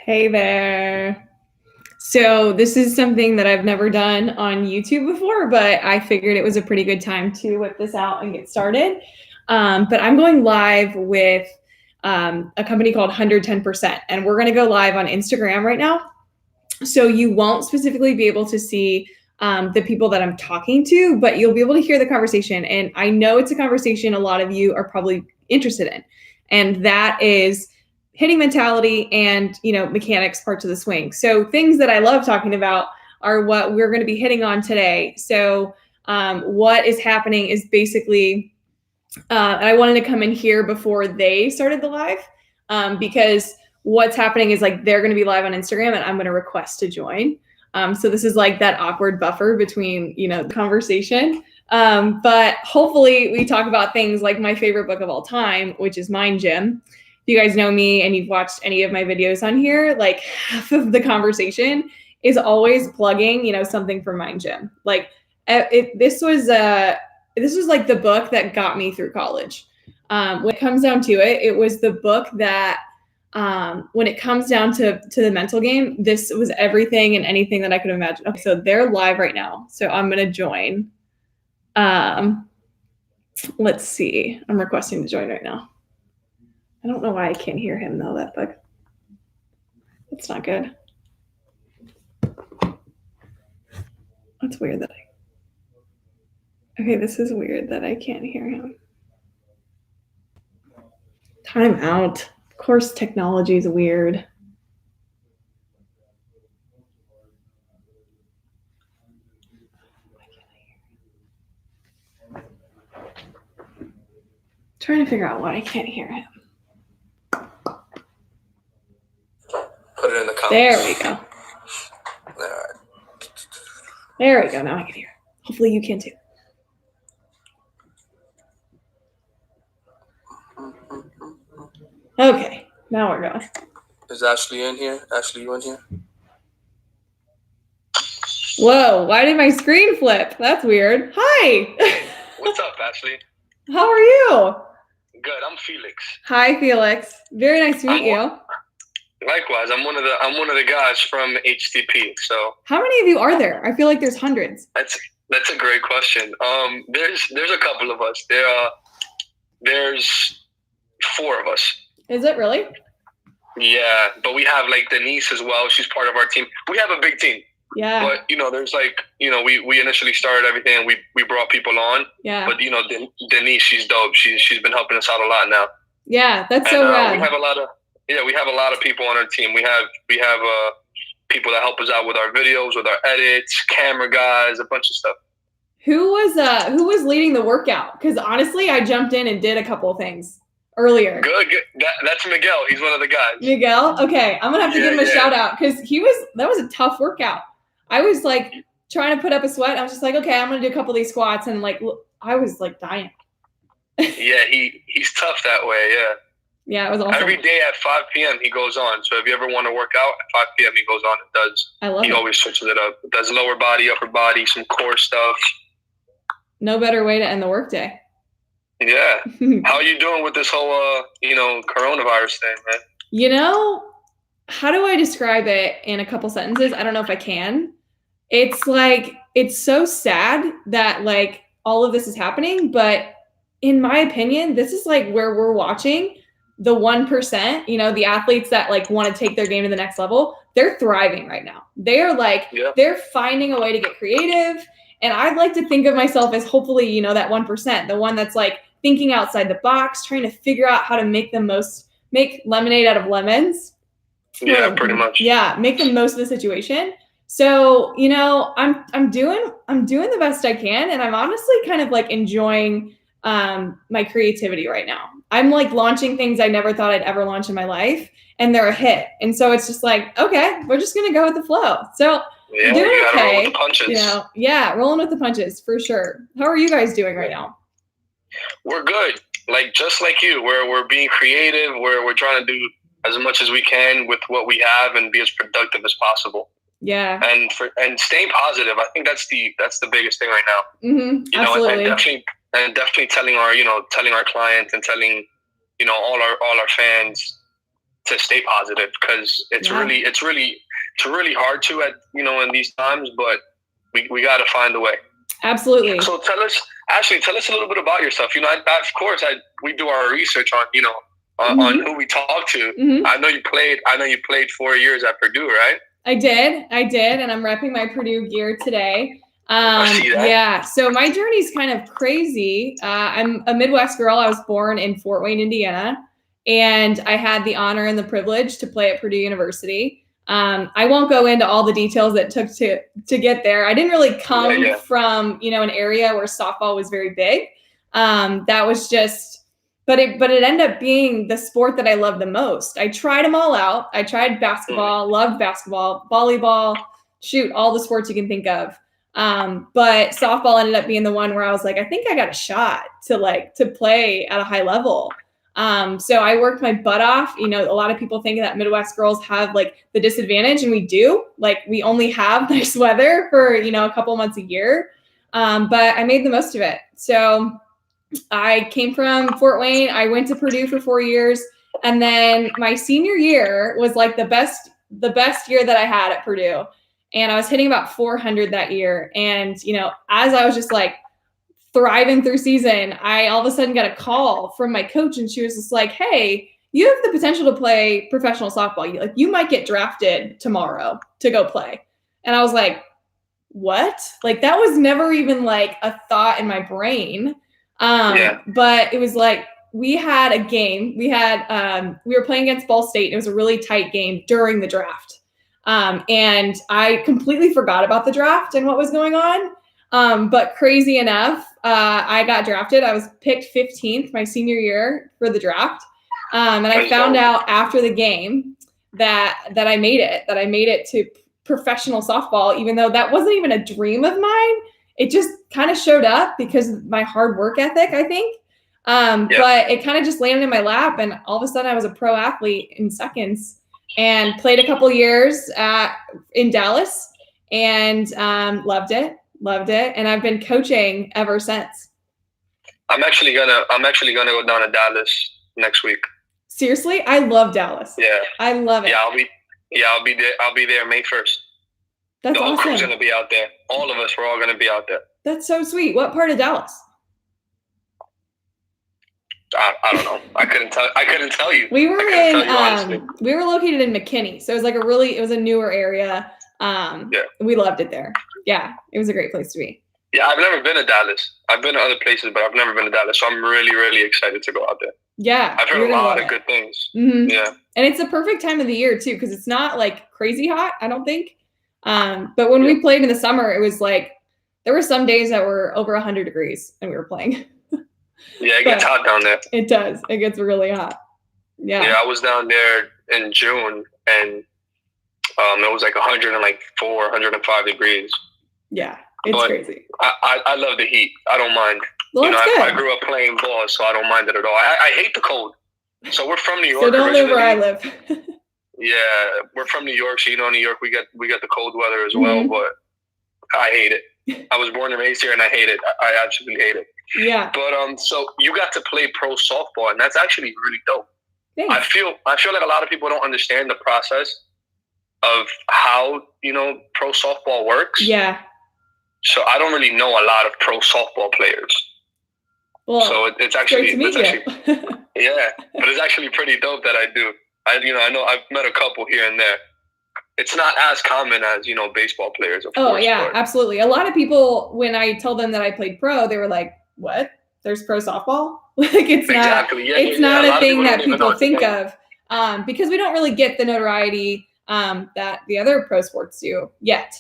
Hey there. So this is something that I've never done on YouTube before, but I figured it was a pretty good time to whip this out and get started. But I'm going live with a company called 110%, and we're going to go live on Instagram right now. So you won't specifically be able to see the people that I'm talking to, but you'll be able to hear the conversation. And I know it's a conversation a lot of you are probably interested in, and that is hitting mentality and mechanics parts of the swing. So things that I love talking about are what we're going to be hitting on today. So what is happening is basically, I wanted to come in here before they started the live because what's happening is like they're going to be live on Instagram and I'm going to request to join. So this is like that awkward buffer between, the conversation. But hopefully we talk about things like my favorite book of all time, which is Mind Gym. If you guys know me and you've watched any of my videos on here, like half of the conversation is always plugging, something from Mind Gym. Like this was like the book that got me through college. When it comes down to it, it was the book that when it comes down to the mental game, this was everything and anything that I could imagine. Okay, so they're live right now. So I'm going to join. Let's see. I'm requesting to join right now. I don't know why I can't hear him though, that book. That's not good. That's weird that okay, this is weird that I can't hear him. Time out. Of course, technology is weird. Trying to figure out why I can't hear him. Put it in the comments. There we go. All right. There we go. Now I can hear. Hopefully you can too. Okay, now we're going. Is Ashley in here? Ashley, you in here? Whoa, why did my screen flip? That's weird. Hi. What's up, Ashley? How are you? Good. I'm Felix. Hi, Felix. Very nice to meet you. Likewise, I'm one of the guys from HTP. So how many of you are there? I feel like there's hundreds. That's a great question. There's a couple of us. There's 4 of us. Is it really? Yeah, but we have like Denise as well. She's part of our team. We have a big team. Yeah. But there's like we initially started everything. We brought people on. Yeah. But Denise, she's dope. She's been helping us out a lot now. Yeah, that's so rad. We have a lot of people on our team. We have people that help us out with our videos, with our edits, camera guys, a bunch of stuff. Who was leading the workout? Because honestly, I jumped in and did a couple of things earlier. Good. That's Miguel. He's one of the guys. Miguel? Okay, I'm gonna have to give him a shout out because that was a tough workout. I was like trying to put up a sweat. I was just like, okay, I'm gonna do a couple of these squats, and like I was like dying. Yeah, he's tough that way. Yeah. Yeah, it was awesome. Every day at 5 p.m. he goes on. So if you ever want to work out at 5 p.m. he goes on and does. I love it. He always switches it up. Does lower body, upper body, some core stuff. No better way to end the workday. Yeah. How are you doing with this whole coronavirus thing, man? How do I describe it in a couple sentences? I don't know if I can. It's like it's so sad that like all of this is happening, but in my opinion, this is like where we're watching the 1%, the athletes that like want to take their game to the next level, they're thriving right now. They are like, They're finding a way to get creative. And I'd like to think of myself as hopefully, that 1%, the one that's like thinking outside the box, trying to figure out how to make lemonade out of lemons. Yeah, pretty much. Yeah. Make the most of the situation. So, I'm doing the best I can. And I'm honestly kind of like enjoying my creativity right now. I'm like launching things I never thought I'd ever launch in my life, and they're a hit. And so it's just like, okay, we're just gonna go with the flow. So yeah, doing you gotta okay. roll with the punches. Yeah, rolling with the punches for sure. How are you guys doing right now? We're good. Like just like you, we're being creative. We're trying to do as much as we can with what we have and be as productive as possible. Yeah. And staying positive. I think that's the biggest thing right now. Mm-hmm. Absolutely. And definitely telling our clients and telling, all our fans to stay positive, because it's really hard to at in these times, but we got to find a way. Absolutely. So tell us a little bit about yourself. Of course, we do our research on on who we talk to. Mm-hmm. I know you played 4 years at Purdue, right? I did, and I'm repping my Purdue gear today. I see that. Yeah, so my journey's kind of crazy. I'm a Midwest girl. I was born in Fort Wayne, Indiana, and I had the honor and the privilege to play at Purdue University. I won't go into all the details that took to get there. I didn't really come from, an area where softball was very big. That was just, but it ended up being the sport that I loved the most. I tried them all out. I tried basketball, loved basketball, volleyball, all the sports you can think of. But softball ended up being the one where I was like, I think I got a shot to play at a high level. So I worked my butt off. A lot of people think that Midwest girls have like the disadvantage, and we do. Like, we only have nice weather for, a couple months a year. But I made the most of it. So I came from Fort Wayne. I went to Purdue for 4 years. And then my senior year was like the best year that I had at Purdue. And I was hitting about 400 that year. And, as I was just like thriving through season, I all of a sudden got a call from my coach, and she was just like, hey, you have the potential to play professional softball. You might get drafted tomorrow to go play. And I was like, what? Like, that was never even like a thought in my brain. But it was like, we had a game. We were playing against Ball State. It was a really tight game during the draft. And I completely forgot about the draft and what was going on. But crazy enough, I got drafted. I was picked 15th my senior year for the draft. And I found out after the game that I made it to professional softball, even though that wasn't even a dream of mine. It just kind of showed up because of my hard work ethic, I think. But it kind of just landed in my lap, and all of a sudden I was a pro athlete in seconds, and played a couple years in Dallas, and loved it. And I've been coaching ever since. I'm actually gonna go down to Dallas next week. Seriously? I love Dallas. Yeah. I love it. I'll be there May 1st. That's the whole awesome. crew's gonna be out there. All of us, we're all gonna be out there. That's so sweet. What part of Dallas? I don't know. I couldn't tell you. We were we were located in McKinney, so it was a newer area. We loved it there. Yeah, it was a great place to be. Yeah, I've never been to Dallas. I've been to other places, but I've never been to Dallas. So I'm really, really excited to go out there. Yeah, I've heard a lot of good things. Mm-hmm. Yeah, and it's the perfect time of the year too, because it's not like crazy hot, I don't think. But when we played in the summer, it was like there were some days that were over 100 degrees, and we were playing. Yeah, it gets hot down there. It does. It gets really hot. Yeah. Yeah, I was down there in June, and it was like 104, 105 degrees. Yeah, it's crazy. I love the heat. I don't mind. Well, I grew up playing ball, so I don't mind it at all. I hate the cold. So we're from New York. So don't live where I live. Yeah, we're from New York, so New York, we got the cold weather as well, but I hate it. I was born and raised here, and I hate it. I absolutely hate it. Yeah. But so you got to play pro softball, and that's actually really dope. Thanks. I feel like a lot of people don't understand the process of how pro softball works. Yeah. So I don't really know a lot of pro softball players. Well, so it's actually yeah, but it's actually pretty dope that I do. I know I've met a couple here and there. It's not as common as baseball players. Of course, yeah, absolutely. A lot of people, when I tell them that I played pro, they were like, "What? There's pro softball?" Like it's not a thing that people think of, because we don't really get the notoriety that the other pro sports do yet.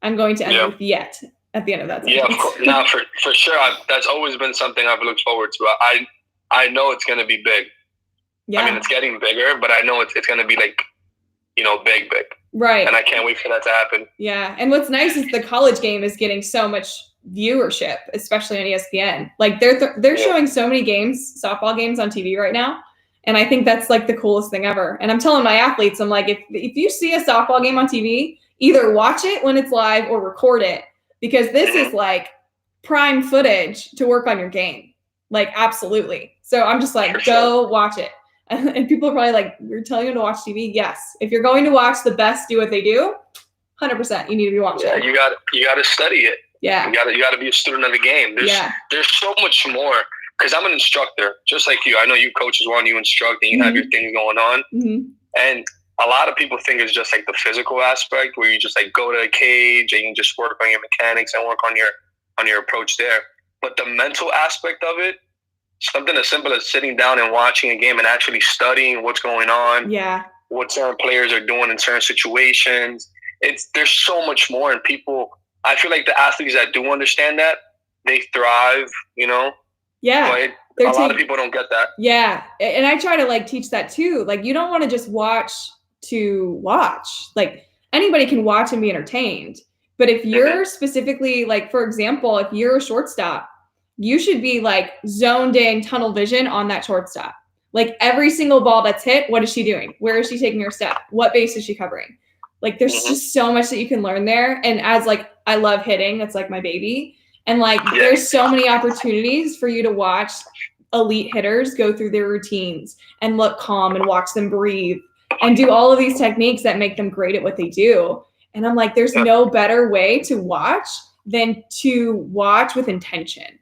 I'm going to end with "yet" at the end of that sentence. Yeah, of course. No, for sure. That's always been something I've looked forward to. I know it's going to be big. Yeah. I mean, it's getting bigger, but I know it's going to be like, big. Right. And I can't wait for that to happen. Yeah. And what's nice is the college game is getting so much viewership, especially on ESPN. Like they're showing so many softball games on TV right now. And I think that's like the coolest thing ever. And I'm telling my athletes, I'm like, if you see a softball game on TV, either watch it when it's live or record it, because this is like prime footage to work on your game. Like, absolutely. So I'm just like, go watch it. And people are probably like, you're telling them to watch TV? Yes. If you're going to watch the best do what they do, 100% you need to be watching. Yeah, you got to study it. Yeah. You got to be a student of the game. There's so much more. Because I'm an instructor, just like you. I know you coach as well, and you instruct, and you have your things going on. And a lot of people think it's just like the physical aspect, where you just like go to a cage and you just work on your mechanics and work on your approach there. But the mental aspect of it, something as simple as sitting down and watching a game and actually studying what's going on, what certain players are doing in certain situations. There's so much more, and people. I feel like the athletes that do understand that, they thrive. Yeah. But a lot of people don't get that. Yeah. And I try to like teach that too. Like, you don't want to just watch to watch. Like, anybody can watch and be entertained. But if you're specifically, like, for example, if you're a shortstop, you should be like zoned in, tunnel vision on that shortstop. Like, every single ball that's hit, what is she doing? Where is she taking her step? What base is she covering? Like, there's just so much that you can learn there. And as like, I love hitting. That's like my baby. And like, there's so many opportunities for you to watch elite hitters go through their routines and look calm and watch them breathe and do all of these techniques that make them great at what they do. And I'm like, there's no better way to watch than to watch with intention.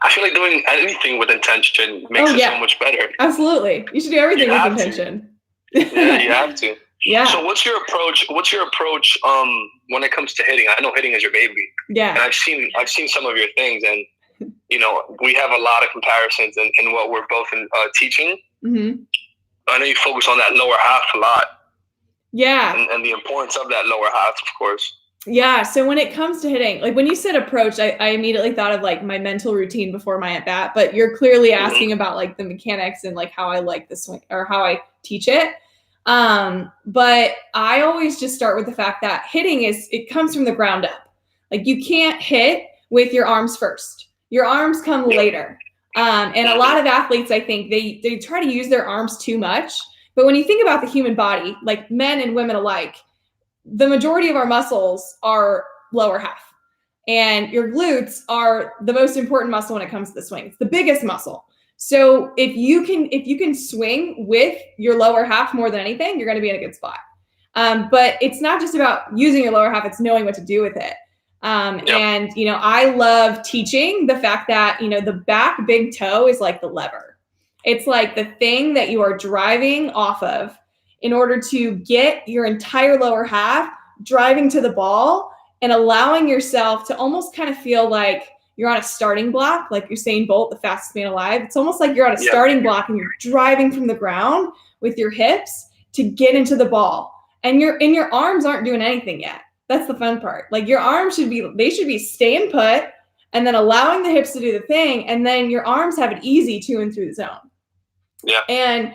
I feel like doing anything with intention makes it so much better. Absolutely. You should do everything with intention. Yeah, you have to. Yeah. So what's your approach when it comes to hitting? I know hitting is your baby. Yeah. And I've seen some of your things, and we have a lot of comparisons in what we're both in teaching. I know you focus on that lower half a lot. Yeah. And the importance of that lower half, of course. Yeah. So when it comes to hitting, like when you said approach, I immediately thought of like my mental routine before my at bat, but you're clearly asking about like the mechanics and like how I like the swing or how I teach it. But I always just start with the fact that hitting it comes from the ground up. Like, you can't hit with your arms first. Your arms come later. And a lot of athletes, I think they try to use their arms too much. But when you think about the human body, like men and women alike, the majority of our muscles are lower half, and your glutes are the most important muscle when it comes to the swing. It's the biggest muscle. So if you can swing with your lower half more than anything, you're going to be in a good spot. But it's not just about using your lower half; it's knowing what to do with it. And I love teaching the fact that the back big toe is like the lever. It's like the thing that you are driving off of in order to get your entire lower half driving to the ball and allowing yourself to almost kind of feel like you're on a starting block, like Usain Bolt, the fastest man alive. It's almost like you're on a starting block and you're driving from the ground with your hips to get into the ball. And your arms aren't doing anything yet. That's the fun part. Like, your arms should be staying put and then allowing the hips to do the thing. And then your arms have it easy to and through the zone. Yeah. And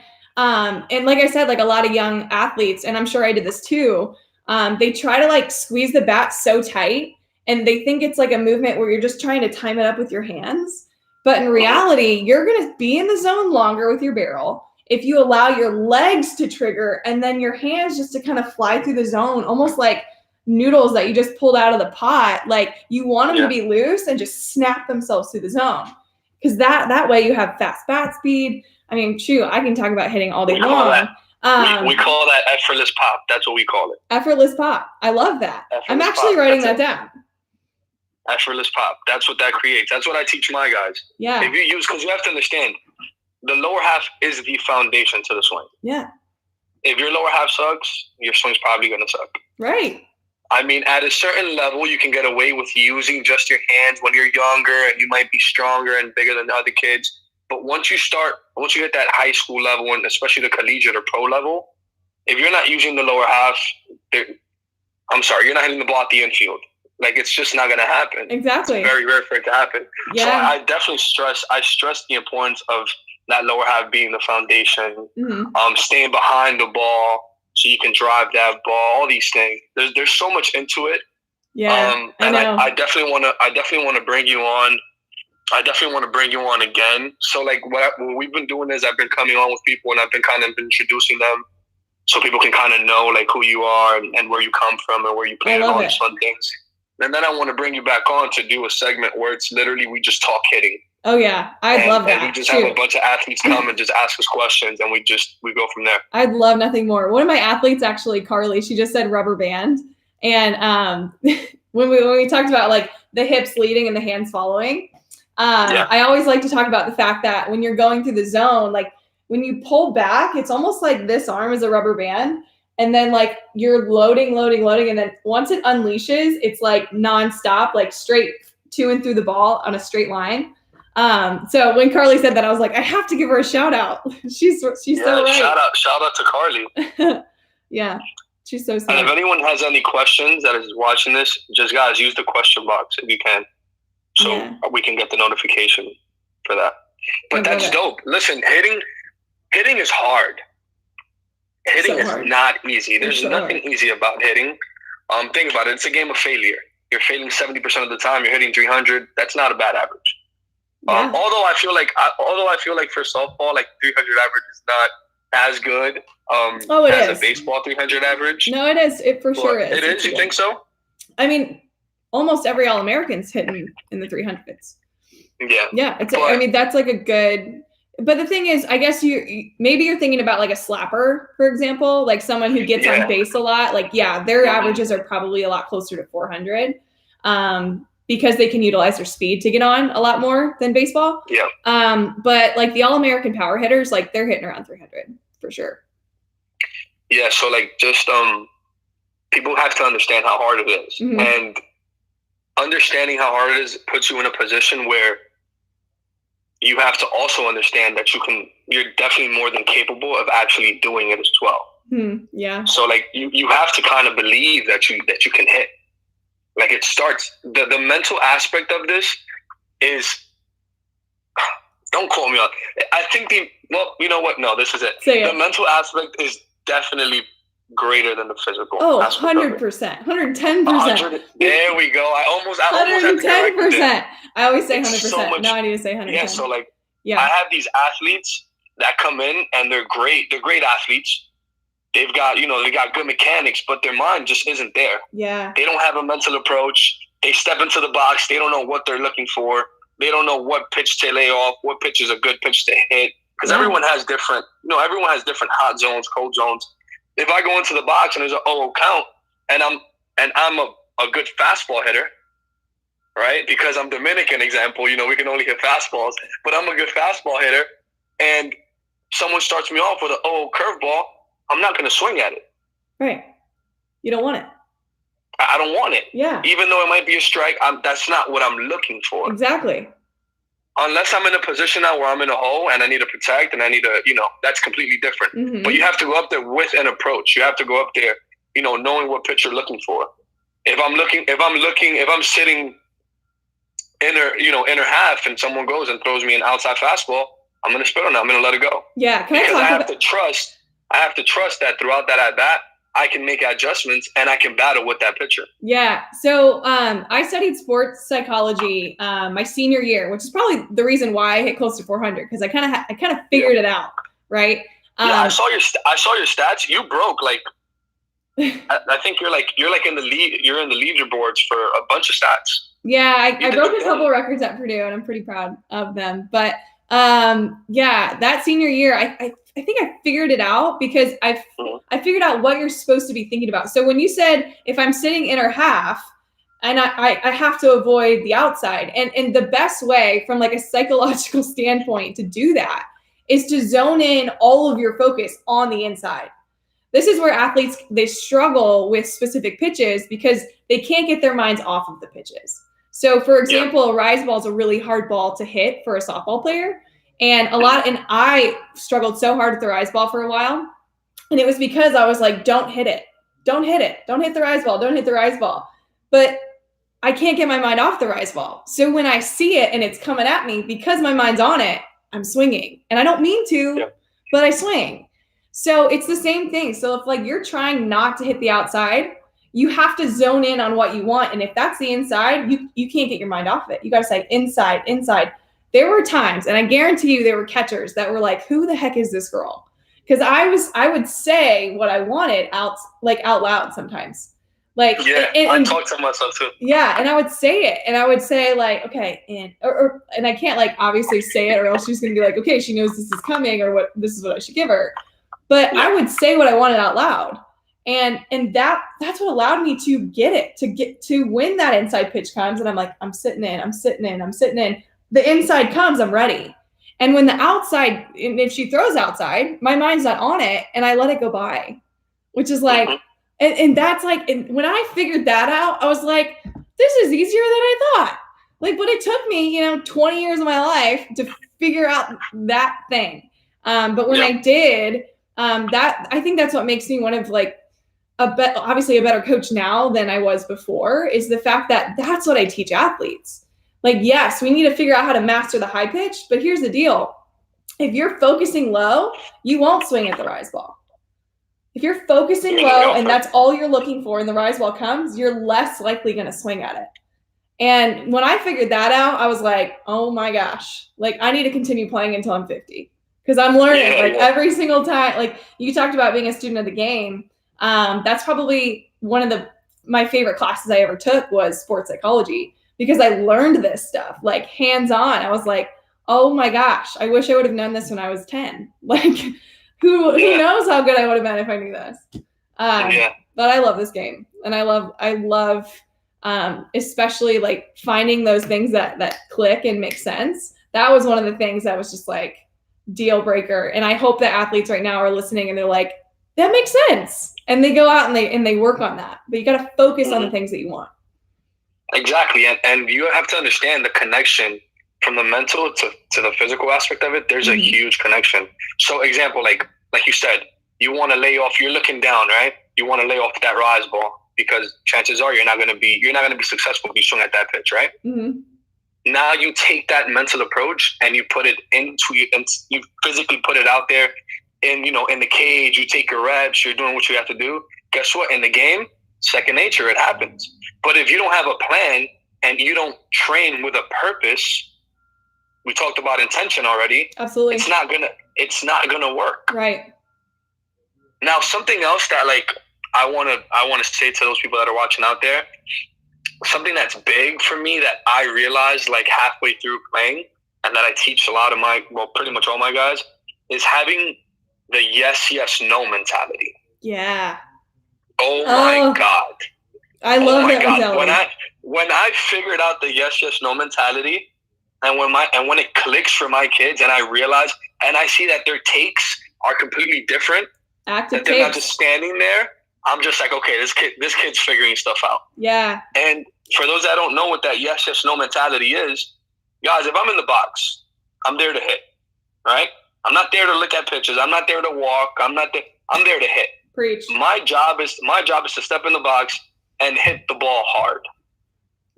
like I said, like a lot of young athletes, and I'm sure I did this too, they try to like squeeze the bat so tight and they think it's like a movement where you're just trying to time it up with your hands. But in reality, you're going to be in the zone longer with your barrel if you allow your legs to trigger and then your hands just to kind of fly through the zone, almost like noodles that you just pulled out of the pot. Like, you want them to be loose and just snap themselves through the zone. Because that way you have fast bat speed. I mean, shoot, I can talk about hitting all day long. We call that effortless pop. That's what we call it. Effortless pop. I love that. I'm actually writing that down. Effortless pop. That's what that creates. That's what I teach my guys. Yeah. If you use, because you have to understand, the lower half is the foundation to the swing. Yeah. If your lower half sucks, your swing's probably going to suck. Right. I mean, at a certain level, you can get away with using just your hands when you're younger and you might be stronger and bigger than other kids. But once you hit that high school level, and especially the collegiate or pro level, if you're not using the lower half, you're not hitting the ball at the infield. Like, it's just not going to happen. Exactly. It's very rare for it to happen. Yeah. So I definitely stress the importance of that lower half being the foundation, staying behind the ball so you can drive that ball, all these things. There's so much into it. Yeah. And I definitely want to bring you on. I definitely want to bring you on again. So, like, what we've been doing is I've been coming on with people and I've been kind of introducing them so people can kind of know, like, who you are and where you come from and where you play and all these fun things. And then I want to bring you back on to do a segment where it's literally we just talk hitting. Oh yeah, I'd love that. And we just have a bunch of athletes come and just ask us questions, and we go from there. I'd love nothing more. One of my athletes, actually, Carly, she just said rubber band, and when we talked about like the hips leading and the hands following, I always like to talk about the fact that when you're going through the zone, like when you pull back, it's almost like this arm is a rubber band. And then like you're loading. And then once it unleashes, it's like nonstop, like straight to and through the ball on a straight line. So when Carly said that, I was like, I have to give her a shout out. She's so right. Shout out to Carly. Yeah. She's so smart. And if anyone has any questions that is watching this, just guys, use the question box if you can. So we can get the notification for that. But that's dope. Listen, hitting is hard. Hitting is not easy. There's nothing easy about hitting. Think about it. It's a game of failure. You're failing 70% of the time. You're hitting 300. That's not a bad average. Yeah. Although I feel like for softball, like 300 average is not as good as a baseball 300 average. No, it is. It for sure is. It is? You think so? I mean, almost every All-American's hitting in the 300s. Yeah. Yeah. I mean, that's like a good. But the thing is, I guess maybe you're thinking about like a slapper, for example, like someone who gets on base a lot. Like, their averages are probably a lot closer to 400 because they can utilize their speed to get on a lot more than baseball. Yeah. But like the All-American power hitters, like they're hitting around 300 for sure. Yeah. So like just people have to understand how hard it is. Mm-hmm. And understanding how hard it is puts you in a position where you have to also understand that you're definitely more than capable of actually doing it as well. Yeah. So like you have to kind of believe that you can hit. Like it starts, the mental aspect of this is, don't quote me on, I think you know what? No, this is it. The mental aspect is definitely greater than the physical. Oh, 100%, 110%. There we go. I almost 110%. I always say 100%. No, I need to say 100%. Yeah, so like, I have these athletes that come in and they're great. They're great athletes. They've got, they got good mechanics, but their mind just isn't there. Yeah. They don't have a mental approach. They step into the box. They don't know what they're looking for. They don't know what pitch to lay off, what pitch is a good pitch to hit. Because everyone has different hot zones, cold zones. If I go into the box and there's an 0 count and I'm a good fastball hitter, right? Because I'm Dominican, example, we can only hit fastballs, but I'm a good fastball hitter, and someone starts me off with an 0 curveball, I'm not going to swing at it. Right. You don't want it. I don't want it. Yeah. Even though it might be a strike, that's not what I'm looking for. Exactly. Unless I'm in a position now where I'm in a hole and I need to protect and I need to, that's completely different. Mm-hmm. But you have to go up there with an approach. You have to go up there, knowing what pitch you're looking for. If I'm sitting inner half and someone goes and throws me an outside fastball, I'm going to spit on it. I'm going to let it go. Yeah. I have to trust that throughout that at bat, I can make adjustments and I can battle with that pitcher. Yeah. So I studied sports psychology my senior year, which is probably the reason why I hit close to 400, because I kind of figured it out, right? I saw your stats. You broke like I think you're in the lead. You're in the leaderboards for a bunch of stats. Yeah, I broke a couple of records at Purdue, and I'm pretty proud of them. But that senior year, I think I figured it out because I figured out what you're supposed to be thinking about. So when you said, if I'm sitting inner half and I have to avoid the outside, and the best way from like a psychological standpoint to do that is to zone in all of your focus on the inside. This is where athletes, they struggle with specific pitches because they can't get their minds off of the pitches. So for example, a rise ball is a really hard ball to hit for a softball player. And I struggled so hard with the rise ball for a while. And it was because I was like, don't hit it. Don't hit it. Don't hit the rise ball. Don't hit the rise ball. But I can't get my mind off the rise ball. So when I see it and it's coming at me, because my mind's on it, I'm swinging. And I don't mean to, but I swing. So it's the same thing. So if like you're trying not to hit the outside, you have to zone in on what you want. And if that's the inside, you can't get your mind off it. You got to say inside, inside. There were times, and I guarantee you there were catchers that were like, who the heck is this girl? Because I would say what I wanted out loud sometimes. Like, I talk to myself too. Yeah, and I would say it, and I would say like, okay, and I can't like obviously say it, or else she's gonna be like, okay, she knows this is coming, or this is what I should give her. But I would say what I wanted out loud, and that's what allowed me to get to when that inside pitch comes, and I'm like, I'm sitting in. The inside comes, I'm ready. And when the outside, and if she throws outside, my mind's not on it, and I let it go by, which is like. And that's like, and when I figured that out, I was like, this is easier than I thought. Like, but it took me, 20 years of my life to figure out that thing. But when I did, I think that's what makes me one of like obviously a better coach now than I was before, is the fact that that's what I teach athletes. Like, yes, we need to figure out how to master the high pitch, but here's the deal. If you're focusing low, you won't swing at the rise ball. If you're focusing low and that's all you're looking for and the rise ball comes, you're less likely going to swing at it. And when I figured that out, I was like, oh my gosh, like I need to continue playing until I'm 50, because I'm learning every single time. Like you talked about being a student of the game. That's probably one of my favorite classes I ever took was sports psychology, because I learned this stuff like hands on. I was like, oh my gosh, I wish I would have known this when I was 10. Like, Who knows how good I would have been if I knew this. But I love this game. And I love especially like finding those things that click and make sense. That was one of the things that was just like deal breaker. And I hope that athletes right now are listening and they're like, that makes sense. And they go out and they work on that. But you got to focus on the things that you want. Exactly. And you have to understand the connection from the mental to the physical aspect of it. There's a huge connection. So example, like you said, you want to lay off, you're looking down, right? You want to lay off that rise ball because chances are you're not going to be successful if you swing at that pitch, right? Mm-hmm. Now you take that mental approach and you put it and you physically put it out there in the cage, you take your reps, you're doing what you have to do. Guess what? In the game, second nature, it happens. But if you don't have a plan and you don't train with a purpose, we talked about intention already. Absolutely. It's not gonna work. Right. Now, something else that like I wanna say to those people that are watching out there, something that's big for me that I realized like halfway through playing, and that I teach a lot of pretty much all my guys, is having the yes, no mentality. Yeah. Oh my God. I love that mentality. When I figured out the yes, no mentality, and when it clicks for my kids, and I realize and I see that their takes are completely different, active they're not just standing there, I'm just like, okay, this kid's figuring stuff out. Yeah. And for those that don't know what that yes, no mentality is, guys, if I'm in the box, I'm there to hit. Right? I'm not there to look at pitches. I'm not there to walk. I'm there to hit. Preach. My job is to step in the box and hit the ball hard.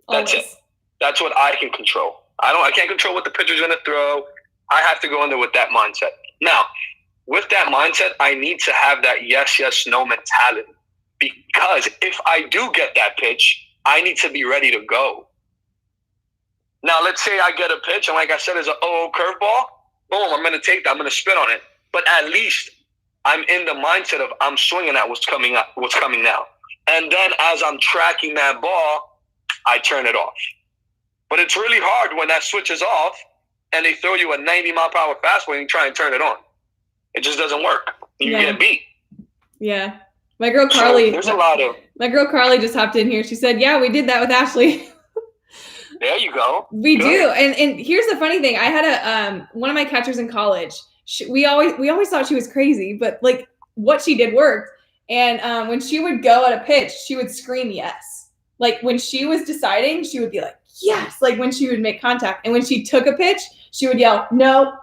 That's it. That's what I can control. I can't control what the pitcher's going to throw. I have to go in there with that mindset. Now, with that mindset, I need to have that yes, no mentality. Because if I do get that pitch, I need to be ready to go. Now, let's say I get a pitch, and like I said, it's an 0-0 curveball. Boom, I'm going to take that. I'm going to spin on it. But at least I'm in the mindset of I'm swinging at what's coming now. And then as I'm tracking that ball, I turn it off. But it's really hard when that switch is off and they throw you a 90-mile-per-hour fastball and you try and turn it on. It just doesn't work. You get beat. Yeah. My girl Carly. So there's a lot of. My girl Carly just hopped in here. She said, "Yeah, we did that with Ashley." There you go. We do. And here's the funny thing. I had one of my catchers in college. We always thought she was crazy, but like what she did worked. And when she would go at a pitch, she would scream yes. Like when she was deciding, she would be like, yes. Like when she would make contact. And when she took a pitch, she would yell, no,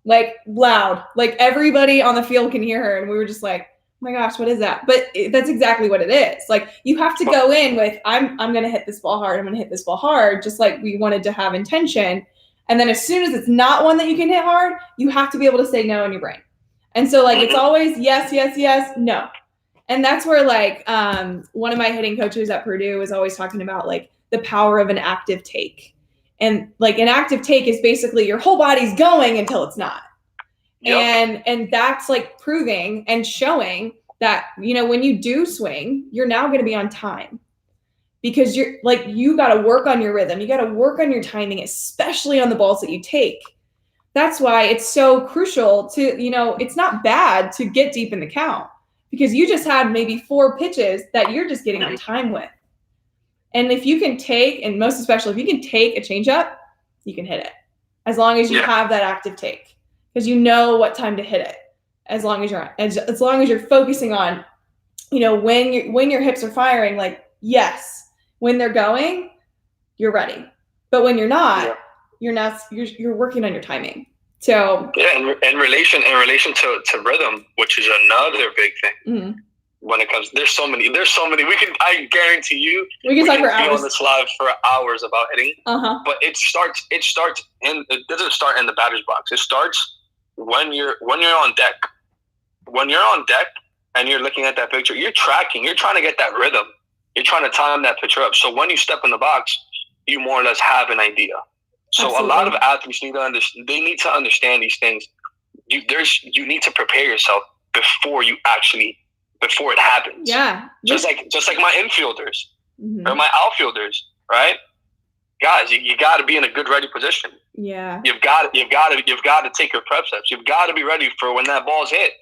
like loud. Like everybody on the field can hear her. And we were just like, oh my gosh, what is that? But that's exactly what it is. Like you have to go in with, I'm going to hit this ball hard. I'm going to hit this ball hard. Just like we wanted to have intention. And then as soon as it's not one that you can hit hard, you have to be able to say no in your brain. And so like, it's always yes, no. And that's where like one of my hitting coaches at Purdue was always talking about like the power of an active take. And like an active take is basically your whole body's going until it's not. Yep. And that's like proving and showing that, you know, when you do swing, you're now going to be on time. because you're like, you got to work on your rhythm. You got to work on your timing, especially on the balls that you take. That's why it's so crucial to, it's not bad to get deep in the count, because you just had maybe 4 pitches that you're just getting on time with. And if you can take, and most especially if you can take a changeup, you can hit it, as long as you have that active take, because you know what time to hit it. As long as you're focusing on, when your hips are firing, like, yes, when they're going, you're ready. But when you're not, you're working on your timing. So in relation to rhythm, which is another big thing. When it comes, there's so many. I guarantee you, we can talk for hours. Be on this live for hours about hitting. But it doesn't start in the batter's box. It starts when you're on deck. When you're on deck and you're looking at that picture, you're tracking. You're trying to get that rhythm. You're trying to time that picture up. So when you step in the box, you more or less have an idea. So Absolutely. A lot of athletes need to understand. They need to understand these things. You need to prepare yourself before it happens. Yeah. Just like my infielders or my outfielders, right? Guys, you got to be in a good ready position. Yeah. You've got to take your prep steps. You've got to be ready for when that ball's hit.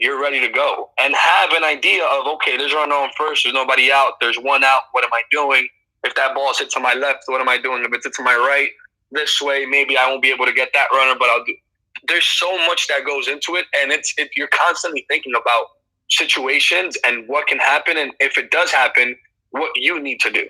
You're ready to go and have an idea of, okay, there's a runner on first. There's nobody out. There's one out. What am I doing? If that ball hits to my left, what am I doing? If it's hit to my right, this way, maybe I won't be able to get that runner, but I'll do. There's so much that goes into it, and if you're constantly thinking about situations and what can happen, and if it does happen, what you need to do.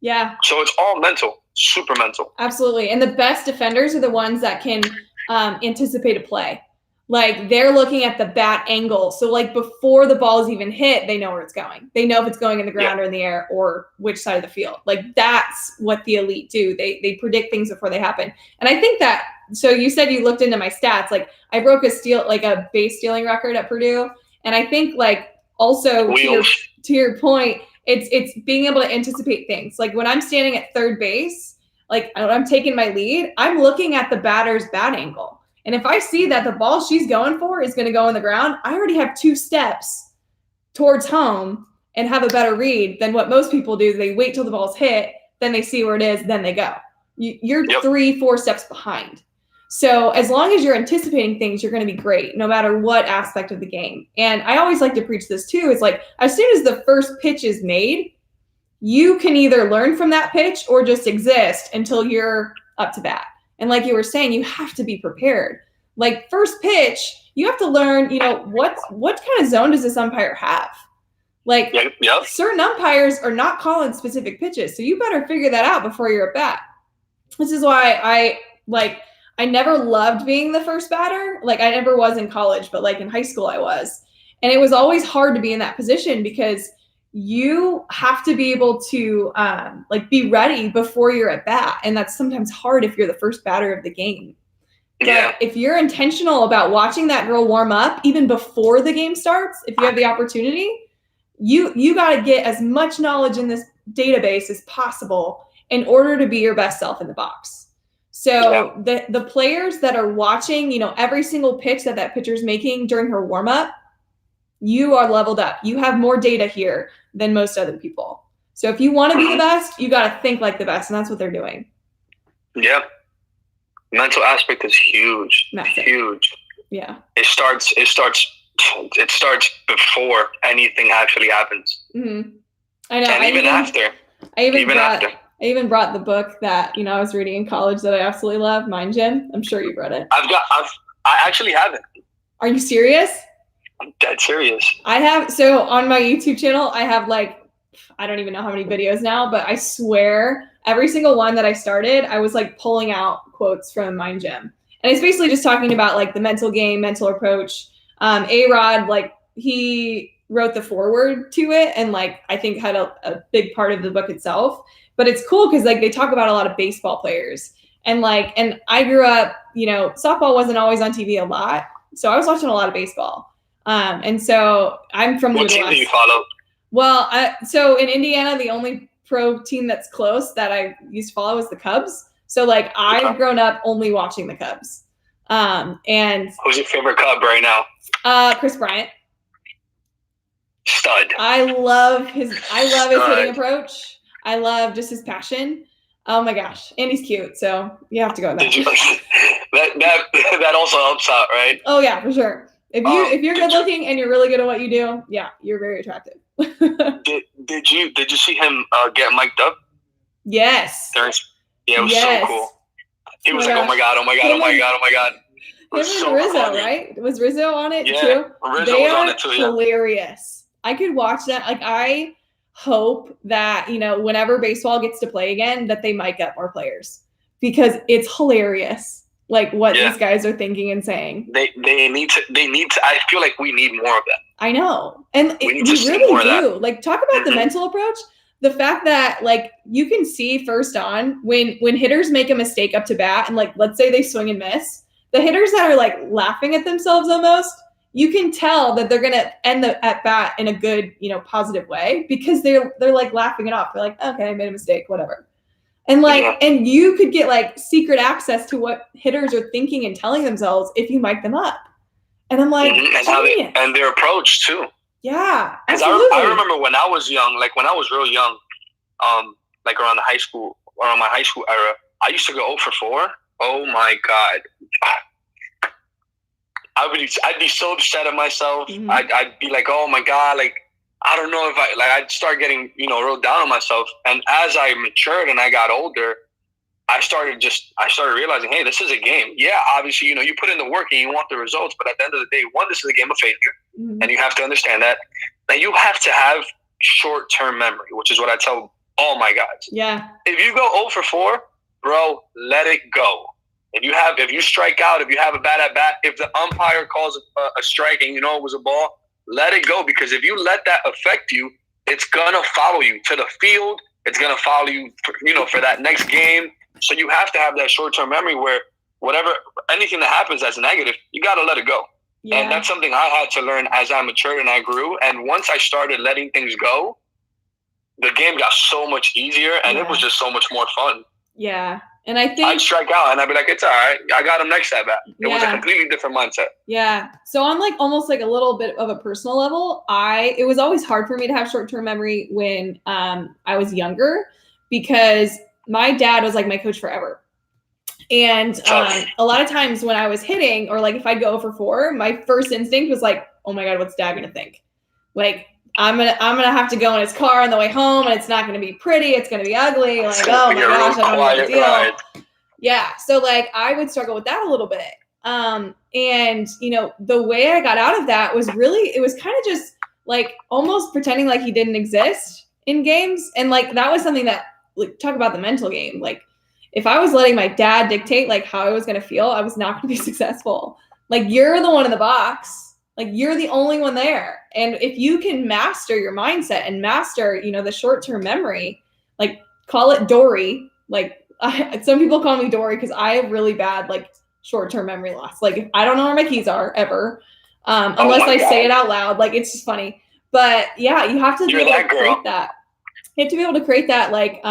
Yeah. So it's all mental, super mental. Absolutely. And the best defenders are the ones that can anticipate a play. Like, they're looking at the bat angle. So like, before the ball is even hit, they know where it's going. They know if it's going in the ground or in the air, or which side of the field. Like, that's what the elite do. They predict things before they happen. And I think that, so you said you looked into my stats. Like, I broke a base stealing record at Purdue. And I think, like, also to your point, it's being able to anticipate things. Like, when I'm standing at third base, like, when I'm taking my lead, I'm looking at the batter's bat angle. And if I see that the ball she's going for is going to go in the ground, I already have 2 steps towards home and have a better read than what most people do. They wait till the ball's hit, then they see where it is, then they go. You're 3-4 steps behind. So as long as you're anticipating things, you're going to be great, no matter what aspect of the game. And I always like to preach this too. It's like, as soon as the first pitch is made, you can either learn from that pitch or just exist until you're up to bat. And like you were saying, you have to be prepared. Like, first pitch, you have to learn, what kind of zone does this umpire have? Like, certain umpires are not calling specific pitches. So you better figure that out before you're at bat. This is why I never loved being the first batter. Like, I never was in college, but like in high school I was. And it was always hard to be in that position, because you have to be able to be ready before you're at bat. And that's sometimes hard if you're the first batter of the game. But if you're intentional about watching that girl warm up, even before the game starts, if you have the opportunity, you got to get as much knowledge in this database as possible in order to be your best self in the box. So the players that are watching, every single pitch that pitcher's making during her warm up, you are leveled up. You have more data here than most other people. So if you want to be the best, you got to think like the best, and that's what they're doing. Yeah. Mental aspect is huge. Massive. Huge. Yeah. It starts before anything actually happens. Mm-hmm. I know. And even after. I even brought the book that, I was reading in college that I absolutely love, Mind Gym. I'm sure you've read it. I actually haven't. Are you serious? I'm dead serious. I have. So on my YouTube channel, I have I don't even know how many videos now, but I swear every single one that I started, I was pulling out quotes from Mind Gym. And it's basically just talking about the mental game, mental approach. A-Rod, he wrote the foreword to it, and I think had a big part of the book itself. But it's cool because they talk about a lot of baseball players. And and I grew up, softball wasn't always on TV a lot. So I was watching a lot of baseball. And so I'm from the Midwest. What team do you follow? Well, so in Indiana, the only pro team that's close that I used to follow is the Cubs. So I've grown up only watching the Cubs. And who's your favorite Cub right now? Chris Bryant. Stud. I love his hitting approach. I love just his passion. Oh my gosh, and he's cute, so you have to go with that. that also helps out, right? Oh yeah, for sure. If you're good looking and you're really good at what you do, yeah, you're very attractive. did you see him get mic'd up? Yes. Yeah, it was so cool. He was like, "Oh my god, oh my god, oh my god, oh my god." Him and so Rizzo, funny. Right? Was Rizzo on it too? Rizzo was on it too. Yeah. Hilarious. I could watch that. Like, I hope that, whenever baseball gets to play again, that they mic up more players, because it's hilarious. Like what these guys are thinking and saying. They need to. I feel like we need more of that. I know, and we really do. Like, talk about the mental approach. The fact that, like, you can see first on when hitters make a mistake up to bat, and, like, let's say they swing and miss, the hitters that are, like, laughing at themselves almost, you can tell that they're gonna end the at bat in a good, positive way, because they're like laughing it off. They're like, okay, I made a mistake, whatever. And and you could get like secret access to what hitters are thinking and telling themselves if you mic them up. And I'm like, and their approach too. Yeah, absolutely. I remember when I was young, like when I was real young, like around my high school era, I used to go 0 for 4. Oh my god, I'd be so upset at myself. Mm-hmm. I'd be like, oh my god, like I don't know if I'd start getting real down on myself. And as I matured and I got older, I started realizing, hey, this is a game. Yeah, obviously, you put in the work and you want the results, but at the end of the day, one, this is a game of failure. Mm-hmm. And you have to understand that. Now, you have to have short-term memory, which is what I tell all my guys. Yeah. If you go 0 for 4, bro, let it go. If you strike out, if you have a bad at bat, if the umpire calls a strike and it was a ball, let it go. Because if you let that affect you, it's gonna follow you to the field. It's gonna follow you, for that next game. So you have to have that short-term memory where anything that happens that's negative, you got to let it go. Yeah. And that's something I had to learn as I matured and I grew. And once I started letting things go, the game got so much easier and it was just so much more fun. Yeah. And I think I'd strike out and I'd be like, it's all right. I got him next at bat. It was a completely different mindset. Yeah. So on like almost like a little bit of a personal level, it was always hard for me to have short-term memory when I was younger, because my dad was like my coach forever. And a lot of times when I was hitting, or like if I'd go 0 for 4, my first instinct was like, oh my God, what's dad going to think? Like, I'm gonna have to go in his car on the way home, and it's not gonna be pretty. It's gonna be ugly. Like, oh my gosh, I don't know what to deal. Right. Yeah. So like I would struggle with that a little bit. And the way I got out of that was it was kind of just like almost pretending like he didn't exist in games. And like that was something that, like, talk about the mental game. Like, if I was letting my dad dictate like how I was gonna feel, I was not gonna be successful. Like, you're the one in the box. Like, you're the only one there. And if you can master your mindset and master, the short-term memory, like, call it Dory. Like, some people call me Dory because I have really bad, like, short-term memory loss. Like, I don't know where my keys are ever, unless I say it out loud. Like, it's just funny. But yeah, you have to be able to create that. You have to be able to create that, like,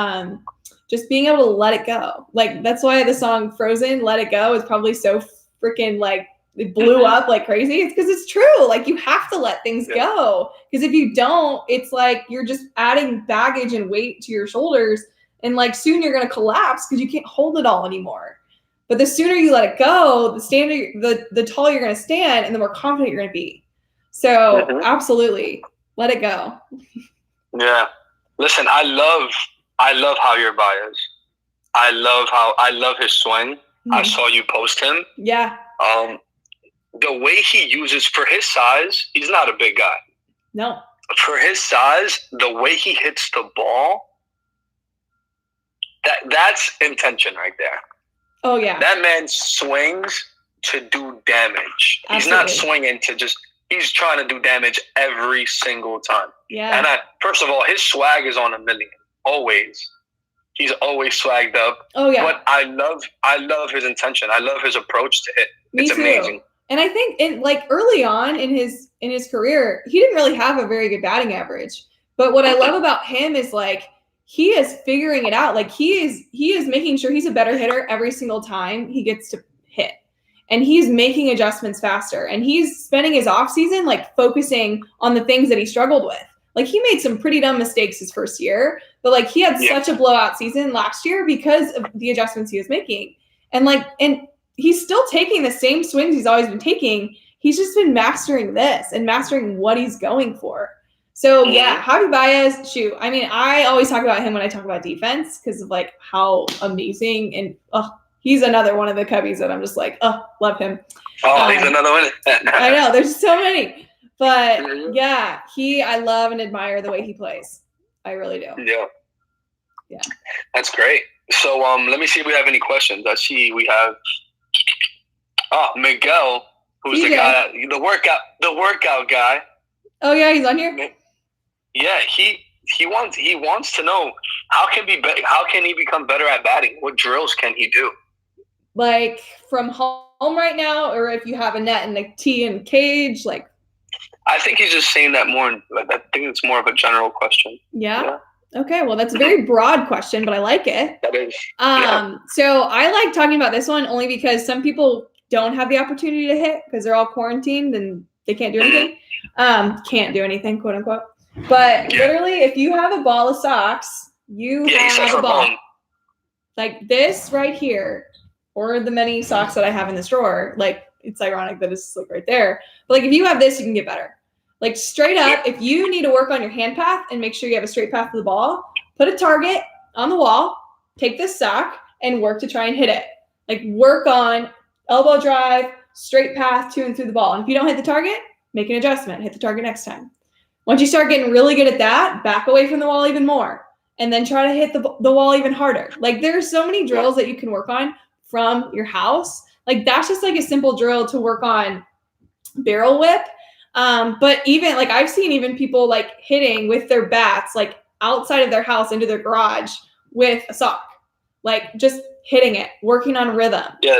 just being able to let it go. Like, that's why the song Frozen, Let It Go, is probably so freaking, like, it blew up like crazy. It's because it's true. Like, you have to let things go, because if you don't, it's like you're just adding baggage and weight to your shoulders, and like soon you're going to collapse because you can't hold it all anymore. But the sooner you let it go, the taller you're going to stand, and the more confident you're going to be. So absolutely, let it go. Yeah. Listen, I love Javier Baez. I love his swing. Mm-hmm. I saw you post him. Yeah. The way he uses, for his size, he's not a big guy. No. For his size, the way he hits the ball, that's intention right there. Oh, yeah. That man swings to do damage. Absolutely. He's not swinging to just – he's trying to do damage every single time. Yeah. And first of all, his swag is on a million, always. He's always swagged up. Oh, yeah. But I love his intention. I love his approach to hit. Me it's too. Amazing. And I think early on in his career, he didn't really have a very good batting average. But what I love about him is like he is figuring it out. Like he is making sure he's a better hitter every single time he gets to hit. And he's making adjustments faster. And he's spending his off season like focusing on the things that he struggled with. Like, he made some pretty dumb mistakes his first year, but like he had such a blowout season last year because of the adjustments he was making. And he's still taking the same swings he's always been taking. He's just been mastering this and mastering what he's going for. So yeah, Javi Baez, shoot. I mean, I always talk about him when I talk about defense because of like how amazing and he's another one of the Cubbies that I'm just like, love him. He's another one. I know, there's so many. But yeah, I love and admire the way he plays. I really do. Yeah. That's great. So let me see if we have any questions. I see we have Miguel, who's the guy, the workout guy. Oh yeah, he's on here? Yeah, he wants to know how can he become better at batting? What drills can he do? Like from home right now, or if you have a net and a tee and cage, like. I think he's just saying that more. I think it's more of a general question. Yeah. Okay. Well, that's a very broad question, but I like it. That is. So I like talking about this one only because some people don't have the opportunity to hit because they're all quarantined and they can't do anything. Can't do anything, quote unquote. But literally, if you have a ball of socks, you have a ball. Like this right here, or the many socks that I have in this drawer. Like, it's ironic that it's like right there. But like, if you have this, you can get better. Like straight up, if you need to work on your hand path and make sure you have a straight path to the ball, put a target on the wall, take this sock, and work to try and hit it. Like work on elbow drive, straight path to and through the ball. And if you don't hit the target, make an adjustment. Hit the target next time. Once you start getting really good at that, back away from the wall even more. And then try to hit the wall even harder. Like there are so many drills that you can work on from your house. Like that's just like a simple drill to work on barrel whip. But even like I've seen even people like hitting with their bats, like outside of their house into their garage with a sock, like just hitting it, working on rhythm. Yeah,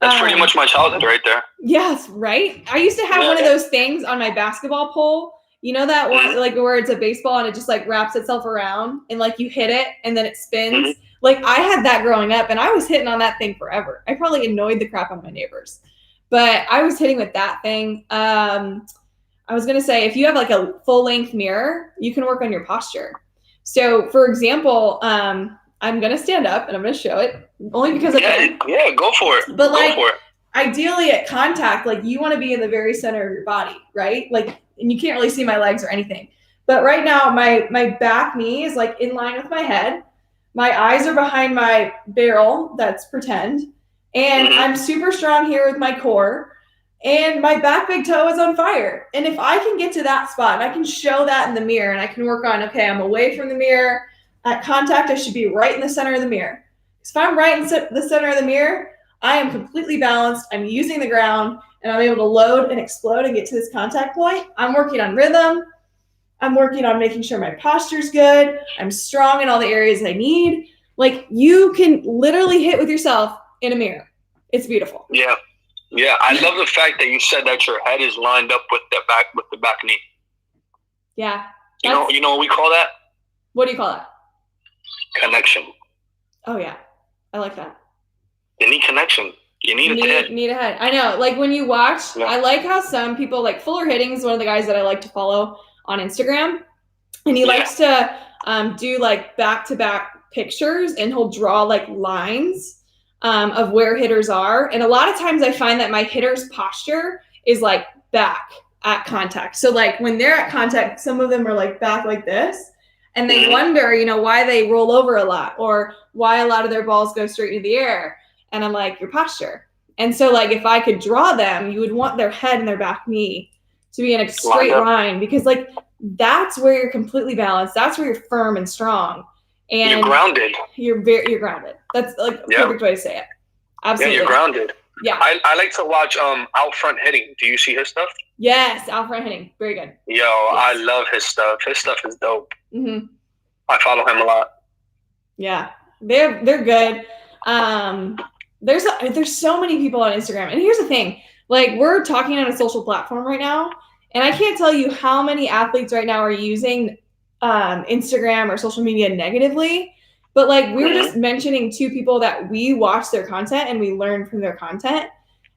that's pretty much my childhood right there. Yes, right. I used to have one of those things on my basketball pole. You know that one, like where it's a baseball and it just like wraps itself around and like you hit it and then it spins. Like I had that growing up and I was hitting on that thing forever. I probably annoyed the crap out of my neighbors, but I was hitting with that thing. I was going to say, if you have like a full length mirror, you can work on your posture. So for example, I'm going to stand up and I'm going to show it only because I can. Yeah, go for it. But like ideally at contact, like you want to be in the very center of your body, right? Like, and you can't really see my legs or anything. But right now, my back knee is like in line with my head. My eyes are behind my barrel, that's pretend. And I'm super strong here with my core. And my back big toe is on fire. And if I can get to that spot, and I can show that in the mirror, and I can work on, okay, I'm away from the mirror. At contact, I should be right in the center of the mirror. If I'm right in the center of the mirror, I am completely balanced. I'm using the ground, and I'm able to load and explode and get to this contact point. I'm working on rhythm. I'm working on making sure my posture's good. I'm strong in all the areas I need. Like, you can literally hit with yourself in a mirror. It's beautiful. Yeah. Yeah. I love the fact that you said that your head is lined up with the back knee. Yeah. You know what we call that? What do you call that? Connection. Oh, yeah. I like that. You need connection. You need a head. Need a head. I know. Like when you watch, I like how some people, like Fuller Hitting is one of the guys that I like to follow on Instagram. And he likes to do like back-to-back pictures, and he'll draw like lines of where hitters are. And a lot of times I find that my hitter's posture is like back at contact. So like when they're at contact, some of them are like back like this. And they wonder, why they roll over a lot or why a lot of their balls go straight into the air. And I'm like, your posture. And so like, if I could draw them, you would want their head and their back knee to be in a straight line, because like, that's where you're completely balanced. That's where you're firm and strong. And you're grounded. You're grounded. That's like a perfect way to say it. Absolutely. Yeah, you're grounded. Yeah. I like to watch Out Front Hitting. Do you see his stuff? Yes, Out Front Hitting. Very good. Yo, yes. I love his stuff. His stuff is dope. Mm-hmm. I follow him a lot. Yeah, they're good. There's so many people on Instagram. And here's the thing. Like, we're talking on a social platform right now, and I can't tell you how many athletes right now are using Instagram or social media negatively. But like, we were just mentioning two people that we watch their content and we learn from their content.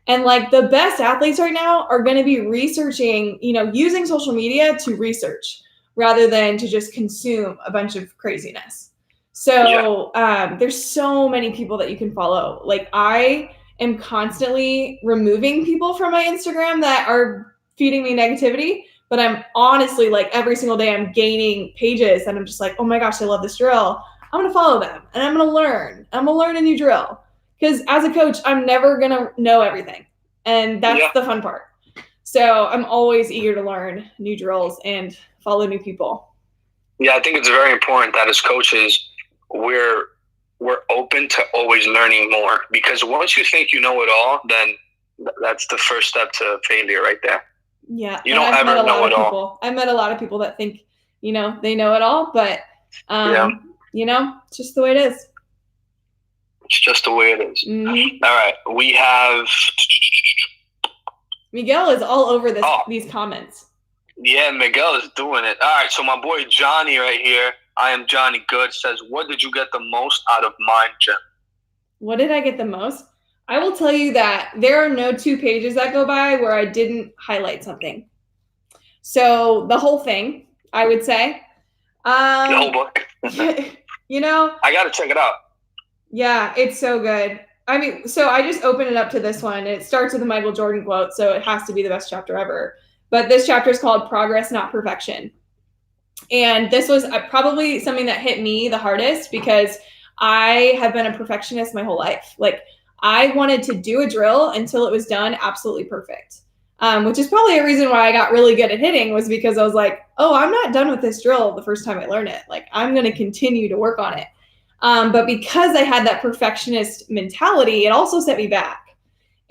And like, the best athletes right now are going to be researching, using social media to research, rather than to just consume a bunch of craziness. So there's so many people that you can follow. Like I am constantly removing people from my Instagram that are feeding me negativity, but I'm honestly like every single day I'm gaining pages and I'm just like, oh my gosh, I love this drill. I'm going to follow them and I'm going to learn. I'm going to learn a new drill because as a coach, I'm never going to know everything. And that's the fun part. So I'm always eager to learn new drills and follow new people. Yeah, I think it's very important that as coaches, we're open to always learning more, because once you think you know it all, then that's the first step to failure right there. Yeah. You don't ever know it all. I've met a lot of people that think, they know it all, but, it's just the way it is. It's just the way it is. Mm-hmm. All right. We have... Miguel is all over these comments. Yeah, Miguel is doing it. All right, so my boy Johnny right here, I am Johnny Good, says, what did you get the most out of Mind Gym? What did I get the most? I will tell you that there are no 2 pages that go by where I didn't highlight something. So the whole thing, I would say. The whole book? I got to check it out. Yeah, it's so good. I mean, so I just opened it up to this one. It starts with a Michael Jordan quote, so it has to be the best chapter ever. But this chapter is called Progress, Not Perfection. And this was probably something that hit me the hardest because I have been a perfectionist my whole life. Like, I wanted to do a drill until it was done absolutely perfect, which is probably a reason why I got really good at hitting, was because I was like, oh, I'm not done with this drill the first time I learn it. Like, I'm going to continue to work on it. But because I had that perfectionist mentality, it also set me back.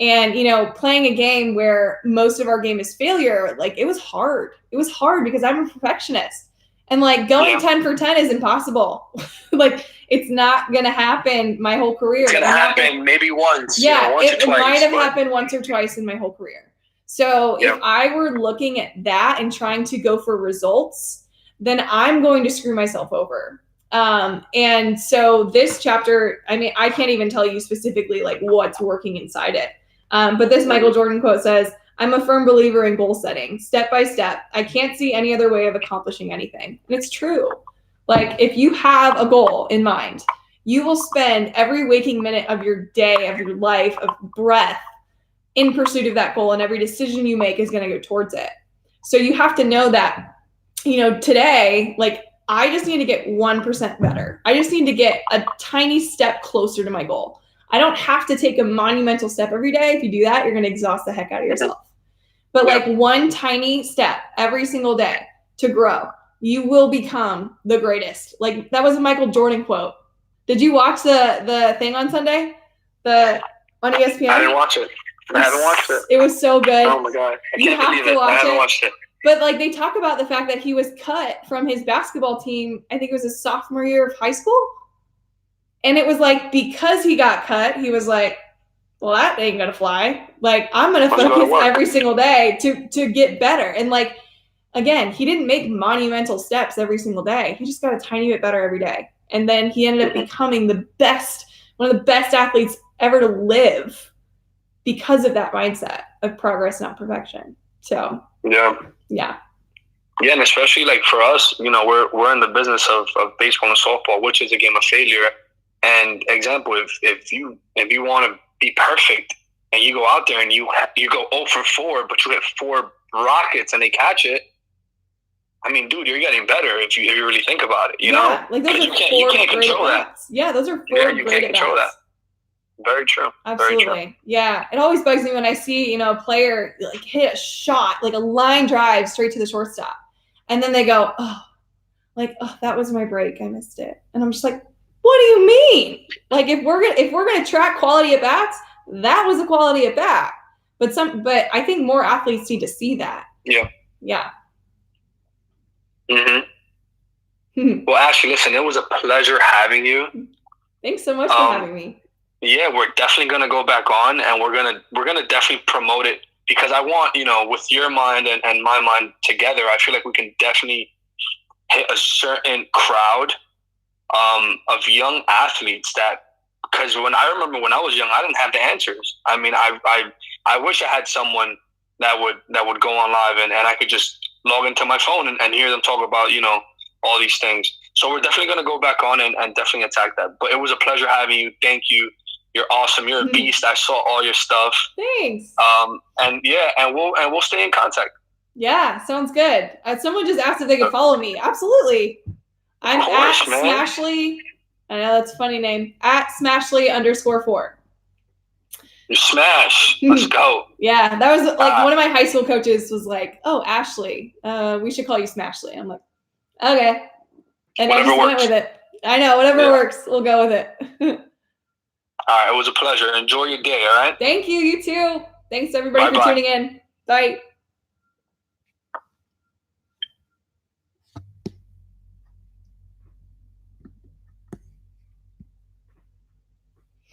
And, playing a game where most of our game is failure, like, it was hard. It was hard because I'm a perfectionist. And, like, going 10 for 10 is impossible. Like, it's not going to happen my whole career. It's going to happen maybe once. Yeah, once or twice, it might have happened once or twice in my whole career. So if I were looking at that and trying to go for results, then I'm going to screw myself over. And so this chapter, I mean, I can't even tell you specifically, like, what's working inside it. But this Michael Jordan quote says, I'm a firm believer in goal setting, step by step. I can't see any other way of accomplishing anything. And it's true. Like, if you have a goal in mind, you will spend every waking minute of your day, of your life, of breath in pursuit of that goal. And every decision you make is going to go towards it. So you have to know that, today, like, I just need to get 1% better. I just need to get a tiny step closer to my goal. I don't have to take a monumental step every day. If you do that, you're going to exhaust the heck out of yourself. But like one tiny step every single day to grow, you will become the greatest. Like, that was a Michael Jordan quote. Did you watch the thing on Sunday? On ESPN? I didn't watch it. I haven't watched it. It was so good. Oh my God. You have to watch it. I haven't watched it. But like, they talk about the fact that he was cut from his basketball team, I think it was his sophomore year of high school. And it was like, because he got cut, he was like, well, that ain't going to fly. Like, I'm going to focus every single day to get better. And like, again, he didn't make monumental steps every single day. He just got a tiny bit better every day. And then he ended up becoming one of the best athletes ever to live because of that mindset of progress, not perfection. So, yeah. And especially like for us, we're in the business of baseball and softball, which is a game of failure. And example, if you want to be perfect and you go out there and you go 0 for 4, but you hit 4 rockets and they catch it, I mean, dude, you're getting better if you really think about it. You know, like those are you can't control that. Yeah, those are 4 you can't control that. Very true. Absolutely. Very true. Yeah, it always bugs me when I see a player like hit a shot, like a line drive straight to the shortstop, and then they go, oh, that was my break, I missed it, and I'm just like, what do you mean? Like, if we're gonna track quality at bats, that was a quality at bat. But I think more athletes need to see that. Yeah. Yeah. Mm-hmm. Well, Ashley, listen, it was a pleasure having you. Thanks so much for having me. Yeah, we're definitely gonna go back on, and we're gonna definitely promote it, because I want, with your mind and my mind together, I feel like we can definitely hit a certain crowd of young athletes because I remember when I was young, I didn't have the answers. I mean, I wish I had someone that would go on live and I could just log into my phone and hear them talk about, all these things. So we're definitely going to go back on and definitely attack that. But it was a pleasure having you. Thank you. You're awesome. You're a beast. I saw all your stuff. Thanks. And we'll stay in contact. Yeah, sounds good. Someone just asked if they could follow me. Absolutely. I'm at Smashly. I know that's a funny name. At Smashly_4. You smash. Let's go. Yeah, that was like one of my high school coaches was like, "Oh, Ashley, we should call you Smashly." I'm like, "Okay," and I just went with it. I know, whatever works, we'll go with it. All right, it was a pleasure. Enjoy your day. All right. Thank you. You too. Thanks everybody for tuning in. Bye.